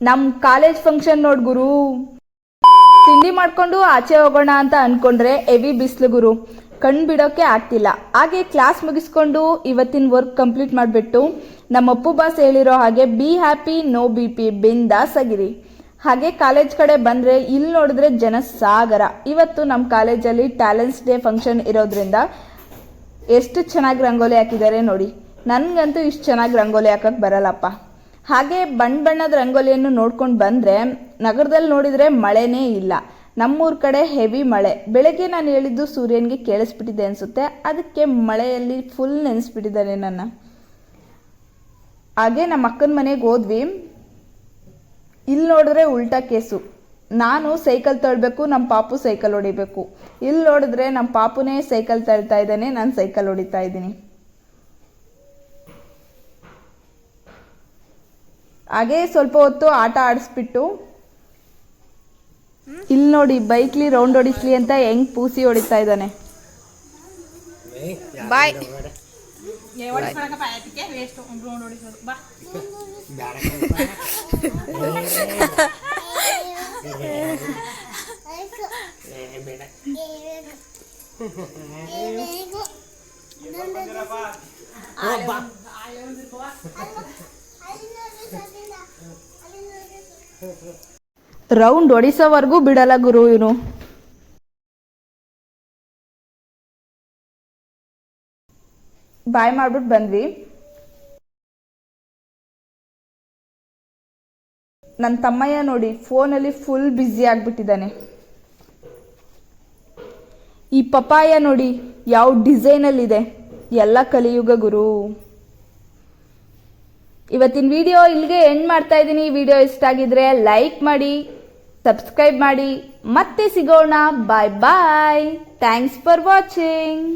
ನಮ್ಮ college function ನೋಡ್ ಗುರು. ತಿಂಡಿ ಮಾಡ್ಕೊಂಡು ಆಚೆ ಹೋಗೋಣ ಅಂತ ಅನ್ಕೊಂಡ್ರೆ ಹೆವಿ ಬಿಸಿಲು ಗುರು, ಕಣ್ಣು ಬಿಡೋಕೆ ಆಗ್ತಿಲ್ಲ. ಹಾಗೆ ಕ್ಲಾಸ್ ಮುಗಿಸ್ಕೊಂಡು ಇವತ್ತಿನ ವರ್ಕ್ ಕಂಪ್ಲೀಟ್ ಮಾಡಿಬಿಟ್ಟು ನಮ್ಮ ಅಪ್ಪು ಬಾಸ್ ಹೇಳಿರೋ ಹಾಗೆ be happy no B P ಬಿಂದಾಸ್ ಆಗಿರಿ. ಹಾಗೆ ಕಾಲೇಜ್ ಕಡೆ ಬಂದರೆ ಇಲ್ಲಿ ನೋಡಿದ್ರೆ ಜನ ಸಾಗರ. ಇವತ್ತು ನಮ್ಮ ಕಾಲೇಜಲ್ಲಿ ಟ್ಯಾಲೆಂಟ್ಸ್ ಡೇ ಫಂಕ್ಷನ್ ಇರೋದ್ರಿಂದ ಎಷ್ಟು ಚೆನ್ನಾಗಿ ರಂಗೋಲಿ ಹಾಕಿದ್ದಾರೆ ನೋಡಿ. ನನಗಂತೂ ಇಷ್ಟು ಚೆನ್ನಾಗಿ ರಂಗೋಲಿ ಹಾಕಕ್ಕೆ ಬರಲ್ಲಪ್ಪ. ಹಾಗೆ ಬಣ್ಣದ ರಂಗೋಲಿಯನ್ನು ನೋಡ್ಕೊಂಡು ಬಂದರೆ ನಗರದಲ್ಲಿ ನೋಡಿದರೆ ಮಳೆನೇ ಇಲ್ಲ. ನಮ್ಮೂರ ಕಡೆ ಹೆವಿ ಮಳೆ. ಬೆಳಗ್ಗೆ ನಾನು ಹೇಳಿದ್ದು ಸೂರ್ಯನಿಗೆ ಕೇಳಿಸ್ಬಿಟ್ಟಿದೆ ಅನಿಸುತ್ತೆ, ಅದಕ್ಕೆ ಮಳೆಯಲ್ಲಿ ಫುಲ್ ನೆನೆಸ್ಬಿಟ್ಟಿದ್ದಾನೆ ನನ್ನ. ಹಾಗೆ ನಮ್ಮ ಅಕ್ಕನ ಮನೆಗೆ ಹೋದ್ವಿ. ಇಲ್ಲಿ ನೋಡಿದ್ರೆ ಉಲ್ಟಾ ಕೇಸು. ನಾನು ಸೈಕಲ್ ತಳ್ಳಬೇಕು, ನಮ್ಮ ಪಾಪು ಸೈಕಲ್ ಹೊಡಿಬೇಕು. ಇಲ್ಲಿ ನೋಡಿದ್ರೆ ನಮ್ಮ ಪಾಪುನೇ ಸೈಕಲ್ ತಳ್ತಾ ಇದ್ದಾನೆ, ನಾನು ಸೈಕಲ್ ಹೊಡಿತಾ ಇದ್ದೀನಿ. ಹಾಗೆ ಸ್ವಲ್ಪ ಹೊತ್ತು ಆಟ ಆಡಿಸ್ಬಿಟ್ಟು ಇಲ್ಲಿ ನೋಡಿ ಬೈಕ್ಲಿ ರೌಂಡ್ ಹೊಡಿಸ್ಲಿ ಅಂತ ಹೆಂಗ್ ಪೂಸಿ ಹೊಡಿತಾ ಇದ್ದಾನೆ. ಬಾಯ್. ರೌಂಡ್ ಹೊಡಿಸೋವರೆಗೂ ಬಿಡಲ್ಲ ಗುರು ಇವನು. ಬಾಯ್ ಮಾಡ್ಬಿಟ್ಟು ಬಂದ್ವಿ. ನನ್ನ ತಮ್ಮಯ್ಯ ನೋಡಿ ಫೋನಲ್ಲಿ ಫುಲ್ ಬ್ಯುಸಿ ಆಗಿಬಿಟ್ಟಿದ್ದಾನೆ. ಈ ಪಪಾಯ ನೋಡಿ ಯಾವ ಡಿಸೈನಲ್ಲಿದೆ, ಎಲ್ಲ ಕಲಿಯುಗ ಗುರು. ಇವತ್ತಿನ ವಿಡಿಯೋ ಇಲ್ಲಿಗೆ ಎಂಡ್ ಮಾಡ್ತಾ ಇದ್ದೀನಿ. ವಿಡಿಯೋ ಇಷ್ಟ ಆಗಿದ್ರೆ ಲೈಕ್ ಮಾಡಿ, ಸಬ್ಸ್ಕ್ರೈಬ್ ಮಾಡಿ. ಮತ್ತೆ ಸಿಗೋಣ. Bye bye. Thanks for watching.